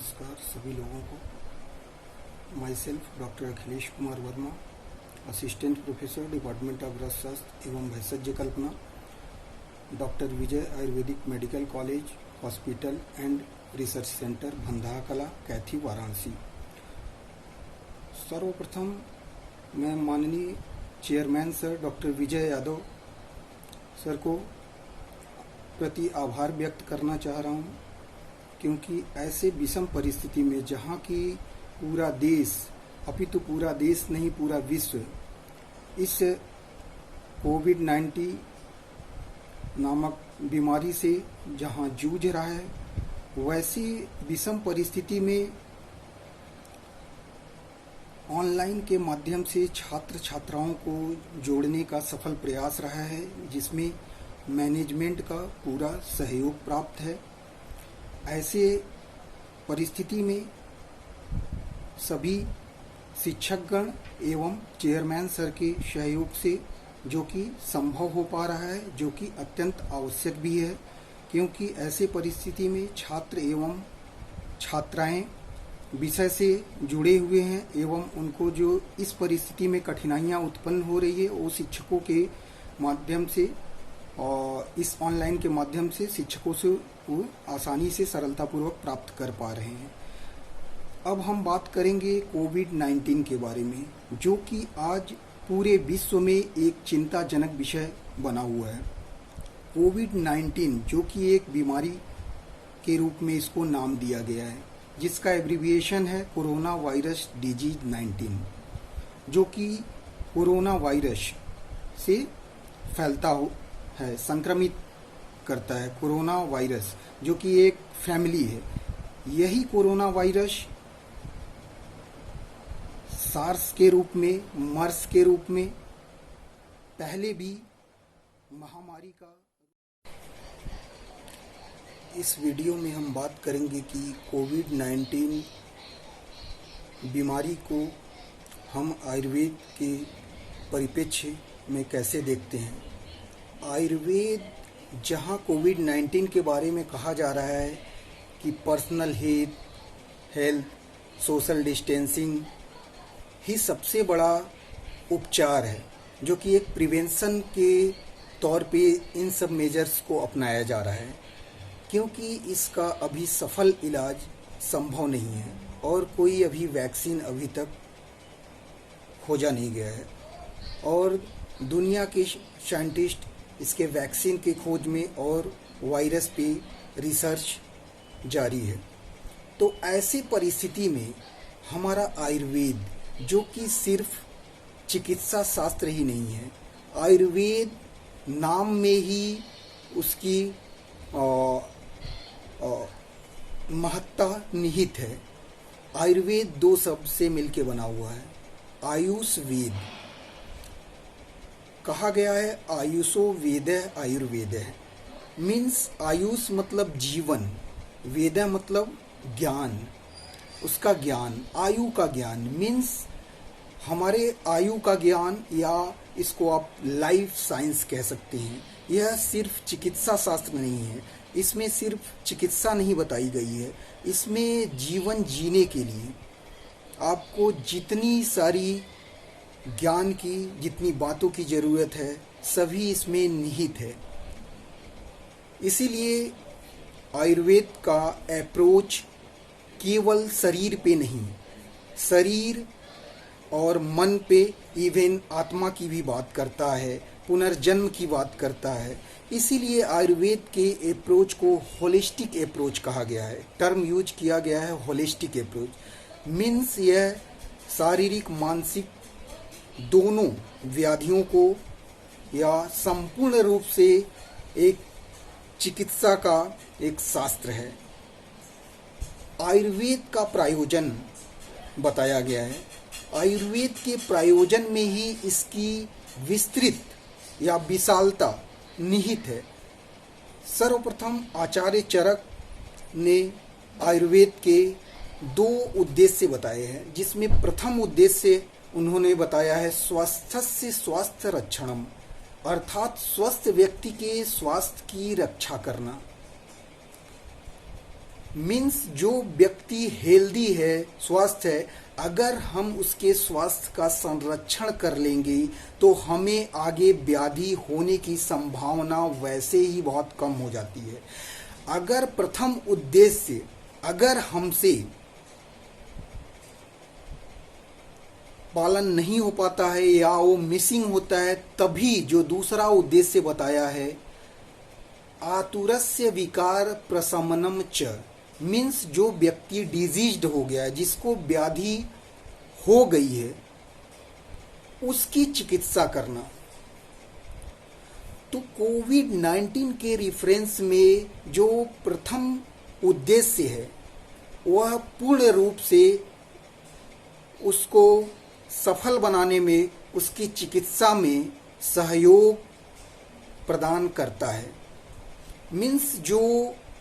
नमस्कार सभी लोगों को। My self doctor Akhilesh Kumar Verma, assistant professor department of रसशास्त्र एवं भेषज कल्पना, doctor Vijay Ayurvedic medical college hospital and research centre Bhandaha Kala, Kaithi, Varanasi. सर्वप्रथम मैं माननीय chairman sir doctor Vijay Yadav sir को प्रति आभार व्यक्त करना चाह रहा हूँ, क्योंकि ऐसे विषम परिस्थिति में जहाँ की पूरा देश, अपितु पूरा देश नहीं पूरा विश्व इस कोविड-19 नामक बीमारी से जहाँ जूझ रहा है, वैसी विषम परिस्थिति में ऑनलाइन के माध्यम से छात्र छात्राओं को जोड़ने का सफल प्रयास रहा है, जिसमें मैनेजमेंट का पूरा सहयोग प्राप्त है। ऐसे परिस्थिति में सभी शिक्षकगण एवं चेयरमैन सर के सहयोग से जो कि संभव हो पा रहा है, जो कि अत्यंत आवश्यक भी है, क्योंकि ऐसे परिस्थिति में छात्र एवं छात्राएं विषय से जुड़े हुए हैं एवं उनको जो इस परिस्थिति में कठिनाइयां उत्पन्न हो रही है वो शिक्षकों के माध्यम से और इस ऑनलाइन के माध्यम से शिक्षकों से वो आसानी से सरलतापूर्वक प्राप्त कर पा रहे हैं। अब हम बात करेंगे कोविड-19 के बारे में, जो कि आज पूरे विश्व में एक चिंताजनक विषय बना हुआ है। कोविड-19 जो कि एक बीमारी के रूप में इसको नाम दिया गया है, जिसका एब्रीविएशन है कोरोना वायरस डिजीज 19, जो कि कोरोना वायरस से फैलता है, संक्रमित करता है। कोरोना वायरस जो कि एक फैमिली है, यही कोरोना वायरस सार्स के रूप में, मर्स के रूप में पहले भी महामारी का। इस वीडियो में हम बात करेंगे कि कोविड-19 बीमारी को हम आयुर्वेद के परिप्रेक्ष्य में कैसे देखते हैं। आयुर्वेद जहां कोविड-19 के बारे में कहा जा रहा है कि पर्सनल हेल्थ, सोशल डिस्टेंसिंग ही सबसे बड़ा उपचार है, जो कि एक प्रिवेंशन के तौर पे इन सब मेजर्स को अपनाया जा रहा है, क्योंकि इसका अभी सफल इलाज संभव नहीं है और कोई अभी वैक्सीन अभी तक खोजा नहीं गया है और दुनिया के साइंटिस्ट इसके वैक्सीन के खोज में और वायरस पे रिसर्च जारी है। तो ऐसी परिस्थिति में हमारा आयुर्वेद, जो कि सिर्फ चिकित्सा शास्त्र ही नहीं है, आयुर्वेद नाम में ही उसकी महत्ता निहित है। आयुर्वेद दो शब्द से मिलके बना हुआ है। आयुष वेद कहा गया है, आयुषो वेद आयुर्वेद है। मीन्स आयुष मतलब जीवन, वेद मतलब ज्ञान, उसका ज्ञान, आयु का ज्ञान। मीन्स हमारे आयु का ज्ञान, या इसको आप लाइफ साइंस कह सकते हैं। यह सिर्फ चिकित्सा शास्त्र नहीं है, इसमें सिर्फ चिकित्सा नहीं बताई गई है, इसमें जीवन जीने के लिए आपको जितनी सारी ज्ञान की, जितनी बातों की ज़रूरत है, सभी इसमें निहित है। इसीलिए आयुर्वेद का अप्रोच केवल शरीर पे नहीं, शरीर और मन पे, इवन आत्मा की भी बात करता है, पुनर्जन्म की बात करता है। इसीलिए आयुर्वेद के अप्रोच को होलिस्टिक अप्रोच कहा गया है। टर्म यूज किया गया है होलिस्टिक अप्रोच। मीन्स यह शारीरिक मानसिक दोनों व्याधियों को या संपूर्ण रूप से एक चिकित्सा का एक शास्त्र है। आयुर्वेद का प्रयोजन बताया गया है। आयुर्वेद के प्रयोजन में ही इसकी विस्तृत या विशालता निहित है। सर्वप्रथम आचार्य चरक ने आयुर्वेद के दो उद्देश्य बताए हैं, जिसमें प्रथम उद्देश्य उन्होंने बताया है स्वस्थस्य स्वास्थ्य रक्षणम, अर्थात स्वस्थ व्यक्ति के स्वास्थ्य की रक्षा करना। मीन्स जो व्यक्ति हेल्दी है, स्वस्थ है, अगर हम उसके स्वास्थ्य का संरक्षण कर लेंगे तो हमें आगे व्याधि होने की संभावना वैसे ही बहुत कम हो जाती है। अगर प्रथम उद्देश्य अगर हमसे पालन नहीं हो पाता है या वो मिसिंग होता है, तभी जो दूसरा उद्देश्य बताया है, आतुरस्य विकार प्रशमनम च, मीन्स जो व्यक्ति डिजीज्ड हो गया है, जिसको व्याधि हो गई है, उसकी चिकित्सा करना। तो कोविड-19 के रिफरेंस में जो प्रथम उद्देश्य है वह पूर्ण रूप से उसको सफल बनाने में, उसकी चिकित्सा में सहयोग प्रदान करता है। मीन्स जो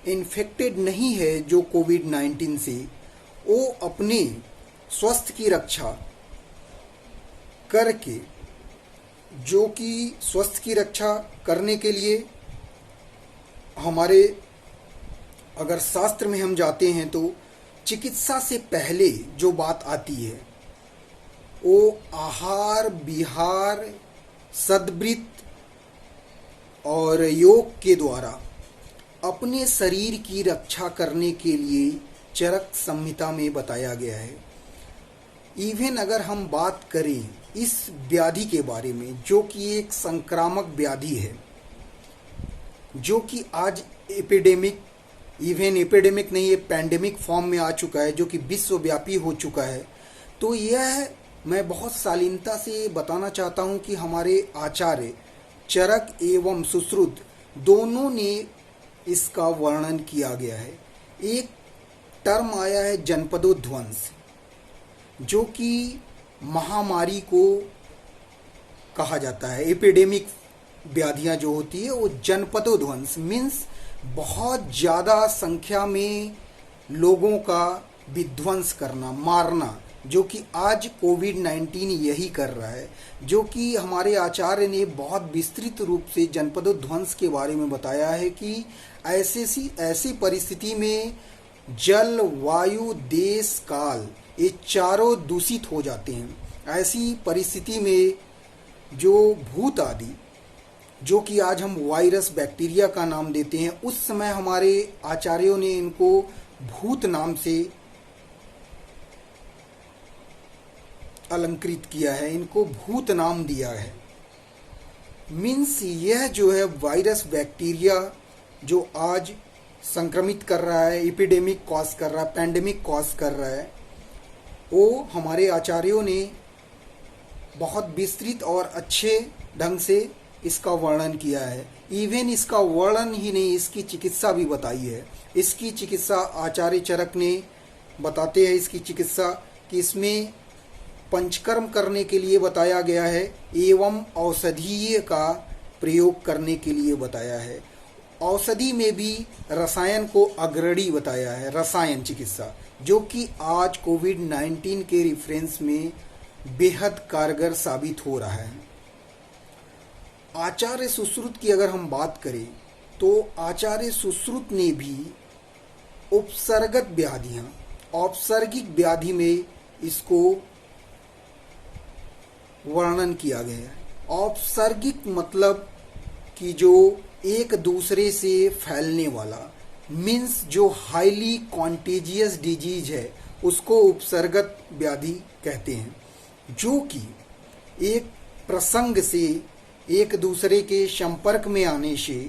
इन्फेक्टेड नहीं है जो कोविड-19 से, वो अपने स्वास्थ्य की रक्षा करके, जो कि स्वास्थ्य की रक्षा करने के लिए हमारे अगर शास्त्र में हम जाते हैं तो चिकित्सा से पहले जो बात आती है वो आहार विहार सद्वृत्त और योग के द्वारा अपने शरीर की रक्षा करने के लिए चरक संहिता में बताया गया है। इवन अगर हम बात करें इस व्याधि के बारे में, जो कि एक संक्रामक व्याधि है, जो कि आज एपिडेमिक, इवन एपिडेमिक नहीं है, पैंडेमिक फॉर्म में आ चुका है, जो कि विश्वव्यापी हो चुका है। तो यह मैं बहुत शालीनता से बताना चाहता हूं कि हमारे आचार्य चरक एवं सुश्रुत दोनों ने इसका वर्णन किया गया है। एक टर्म आया है जनपदोध्वंस, जो कि महामारी को कहा जाता है। एपिडेमिक व्याधियां जो होती है वो जनपदोध्वंस मीन्स बहुत ज़्यादा संख्या में लोगों का विध्वंस करना, मारना, जो कि आज कोविड-19 यही कर रहा है। जो कि हमारे आचार्य ने बहुत विस्तृत रूप से जनपदोध्वंस के बारे में बताया है कि ऐसी परिस्थिति में जल, वायु, देश, काल, ये चारों दूषित हो जाते हैं। ऐसी परिस्थिति में जो भूत आदि, जो कि आज हम वायरस, बैक्टीरिया का नाम देते हैं, उस समय हमारे आचार्यों ने इनको भूत नाम से अलंकृत किया है, इनको भूत नाम दिया है। मीन्स यह जो है वायरस, बैक्टीरिया जो आज संक्रमित कर रहा है, एपिडेमिक कॉज कर रहा है, पैंडेमिक कॉज कर रहा है, वो हमारे आचार्यों ने बहुत विस्तृत और अच्छे ढंग से इसका वर्णन किया है। इवन इसका वर्णन ही नहीं, इसकी चिकित्सा भी बताई है। इसकी चिकित्सा आचार्य चरक ने बताते हैं, इसकी चिकित्सा कि इसमें पंचकर्म करने के लिए बताया गया है एवं औषधीय का प्रयोग करने के लिए बताया है। औषधि में भी रसायन को अग्रणी बताया है, रसायन चिकित्सा, जो कि आज कोविड-19 के रिफरेंस में बेहद कारगर साबित हो रहा है। आचार्य सुश्रुत की अगर हम बात करें तो आचार्य सुश्रुत ने भी उपसर्गत व्याधियां, औपसर्गिक व्याधि में इसको वर्णन किया गया है। औपसर्गिक मतलब कि जो एक दूसरे से फैलने वाला, मीन्स जो हाईली कॉन्टेजियस डिजीज है, उसको उपसर्गत व्याधि कहते हैं। जो कि एक प्रसंग से, एक दूसरे के संपर्क में आने से,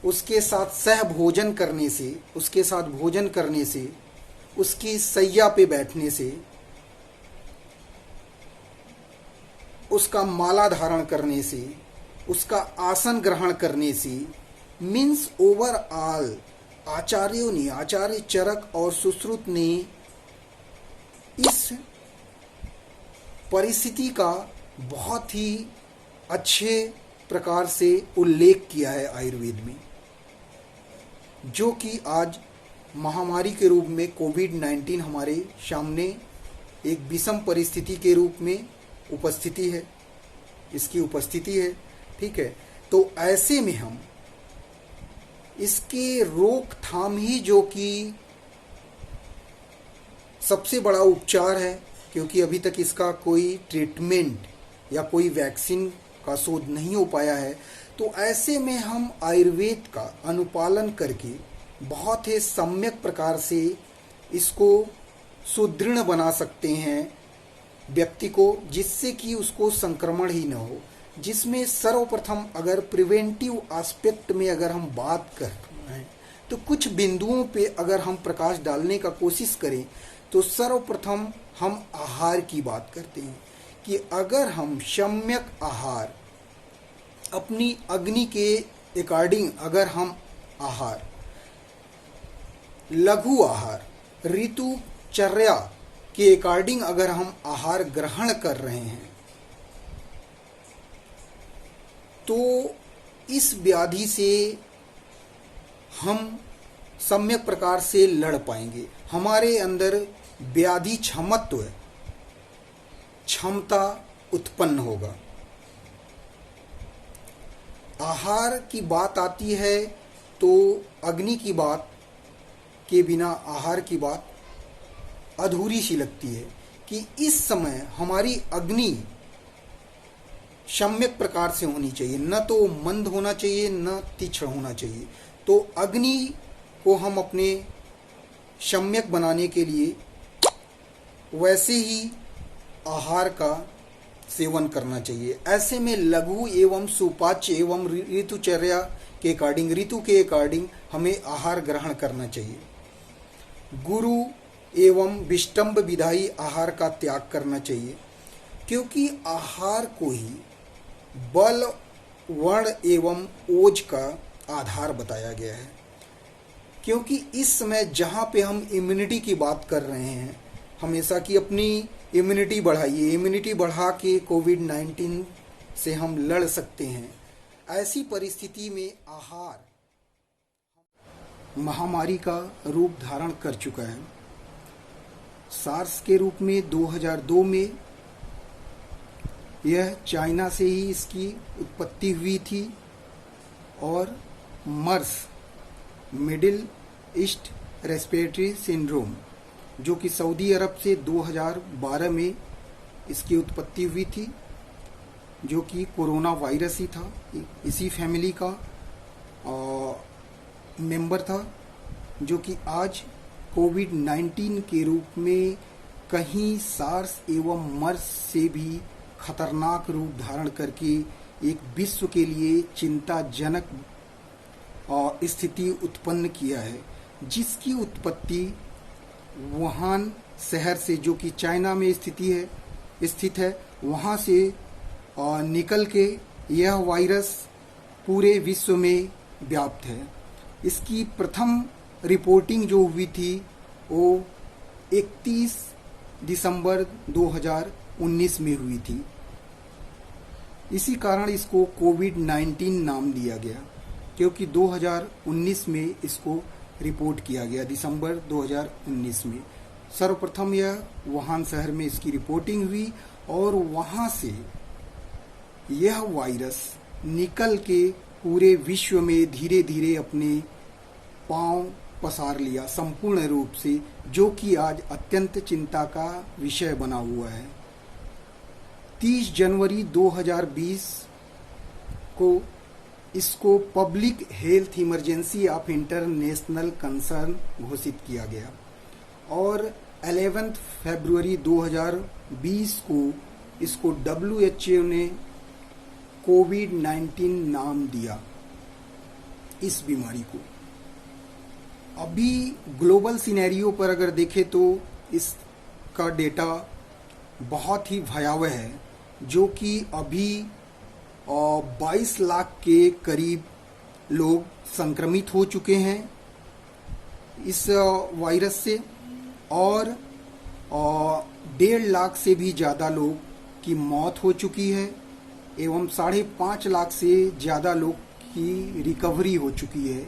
उसके साथ सह भोजन करने से, उसके साथ भोजन करने से, उसकी सैया पे बैठने से, उसका माला धारण करने से, उसका आसन ग्रहण करने से, मीन्स ओवरऑल आचार्यों ने, आचार्य चरक और सुश्रुत ने इस परिस्थिति का बहुत ही अच्छे प्रकार से उल्लेख किया है आयुर्वेद में, जो कि आज महामारी के रूप में कोविड-19 हमारे सामने एक विषम परिस्थिति के रूप में उपस्थिति है, इसकी उपस्थिति है। ठीक है, तो ऐसे में हम इसके रोकथाम ही जो कि सबसे बड़ा उपचार है, क्योंकि अभी तक इसका कोई ट्रीटमेंट या कोई वैक्सीन का शोध नहीं हो पाया है। तो ऐसे में हम आयुर्वेद का अनुपालन करके बहुत ही सम्यक प्रकार से इसको सुदृढ़ बना सकते हैं व्यक्ति को, जिससे कि उसको संक्रमण ही न हो। जिसमें सर्वप्रथम अगर प्रिवेंटिव एस्पेक्ट में अगर हम बात कर रहे हैं तो कुछ बिंदुओं पे अगर हम प्रकाश डालने का कोशिश करें तो सर्वप्रथम हम आहार की बात करते हैं कि अगर हम सम्यक आहार अपनी अग्नि के अकॉर्डिंग अगर हम आहार, लघु आहार, ऋतुचर्या के अकॉर्डिंग अगर हम आहार ग्रहण कर रहे हैं तो इस व्याधि से हम सम्यक प्रकार से लड़ पाएंगे। हमारे अंदर व्याधि क्षमत्व, क्षमता उत्पन्न होगा। आहार की बात आती है तो अग्नि की बात के बिना आहार की बात अधूरी सी लगती है कि इस समय हमारी अग्नि सम्यक प्रकार से होनी चाहिए, न तो मंद होना चाहिए न तीक्ष्ण होना चाहिए। तो अग्नि को हम अपने सम्यक बनाने के लिए वैसे ही आहार का सेवन करना चाहिए। ऐसे में लघु एवं सुपाच्य एवं ऋतुचर्या के अकॉर्डिंग, ऋतु के अकॉर्डिंग हमें आहार ग्रहण करना चाहिए। गुरु एवं विष्टम्भ विधायी आहार का त्याग करना चाहिए, क्योंकि आहार को ही बल, वर्ण एवं ओज का आधार बताया गया है। क्योंकि इस समय जहाँ पे हम इम्यूनिटी की बात कर रहे हैं, हमेशा की अपनी इम्यूनिटी बढ़ाइए, इम्यूनिटी बढ़ा के कोविड-19 से हम लड़ सकते हैं। ऐसी परिस्थिति में आहार महामारी का रूप धारण कर चुका है। सार्स के रूप में 2002 में यह चाइना से ही इसकी उत्पत्ति हुई थी और मर्स, मिडिल ईस्ट रेस्पिरेटरी सिंड्रोम, जो कि सऊदी अरब से 2012 में इसकी उत्पत्ति हुई थी, जो कि कोरोना वायरस ही था, इसी फैमिली का मेंबर था, जो कि आज कोविड-19 के रूप में कहीं सार्स एवं मर्स से भी खतरनाक रूप धारण करके एक विश्व के लिए चिंताजनक स्थिति उत्पन्न किया है, जिसकी उत्पत्ति वुहान शहर से, जो कि चाइना में स्थित है, वहाँ से निकल के यह वायरस पूरे विश्व में व्याप्त है। इसकी प्रथम रिपोर्टिंग जो हुई थी वो 31 दिसंबर 2019 में हुई थी। इसी कारण इसको कोविड-19 नाम दिया गया, क्योंकि 2019 में इसको रिपोर्ट किया गया, दिसंबर 2019 में। सर्वप्रथम यह वुहान शहर में इसकी रिपोर्टिंग हुई और वहाँ से यह वायरस निकल के पूरे विश्व में धीरे धीरे अपने पांव पसार लिया संपूर्ण रूप से, जो कि आज अत्यंत चिंता का विषय बना हुआ है। 30 जनवरी 2020 को इसको public health emergency of international concern घोषित किया गया और 11 फरवरी 2020 को इसको WHO ने कोविड-19 नाम दिया इस बीमारी को। अभी ग्लोबल सिनेरियो पर अगर देखें तो इसका डेटा बहुत ही भयावह है, जो कि अभी 22 लाख के करीब लोग संक्रमित हो चुके हैं इस वायरस से और 1.5 लाख से भी ज़्यादा लोग की मौत हो चुकी है एवं 5.5 लाख से ज़्यादा लोग की रिकवरी हो चुकी है।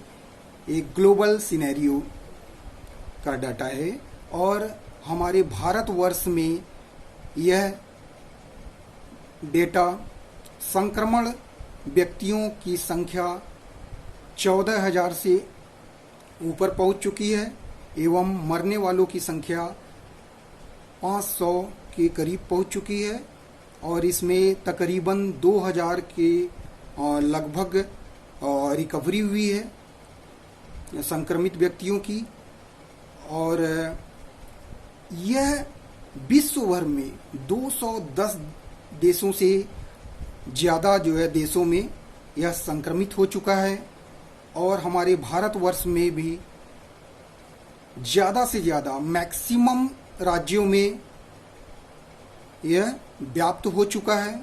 एक ग्लोबल सिनेरियो का डाटा है और हमारे भारतवर्ष में यह डेटा संक्रमण व्यक्तियों की संख्या 14,000 से ऊपर पहुंच चुकी है एवं मरने वालों की संख्या 500 के करीब पहुंच चुकी है और इसमें तकरीबन 2,000 के लगभग रिकवरी हुई है संक्रमित व्यक्तियों की। और यह विश्व भर में 210 देशों से ज़्यादा जो है देशों में यह संक्रमित हो चुका है और हमारे भारतवर्ष में भी ज़्यादा से ज़्यादा मैक्सिमम राज्यों में यह व्याप्त हो चुका है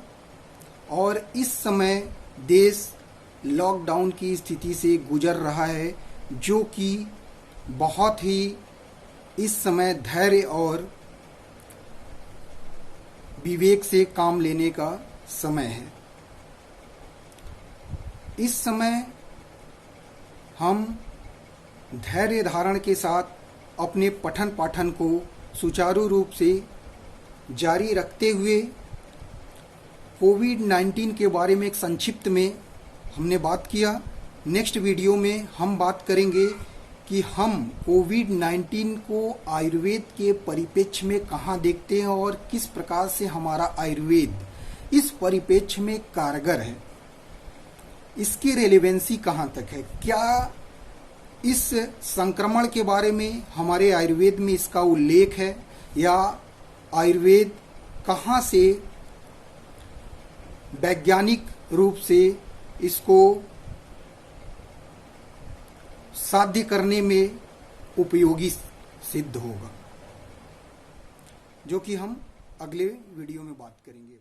और इस समय देश लॉकडाउन की स्थिति से गुजर रहा है, जो कि बहुत ही इस समय धैर्य और विवेक से काम लेने का समय है। इस समय हम धैर्य धारण के साथ अपने पठन पाठन को सुचारू रूप से जारी रखते हुए कोविड-19 के बारे में एक संक्षिप्त में हमने बात किया। नेक्स्ट वीडियो में हम बात करेंगे कि हम कोविड-19 को आयुर्वेद के परिप्रेक्ष्य में कहाँ देखते हैं और किस प्रकार से हमारा आयुर्वेद इस परिप्रेक्ष्य में कारगर है, इसकी रेलेवेंसी कहाँ तक है, क्या इस संक्रमण के बारे में हमारे आयुर्वेद में इसका उल्लेख है या आयुर्वेद कहाँ से वैज्ञानिक रूप से इसको साध्य करने में उपयोगी सिद्ध होगा, जो कि हम अगले वीडियो में बात करेंगे।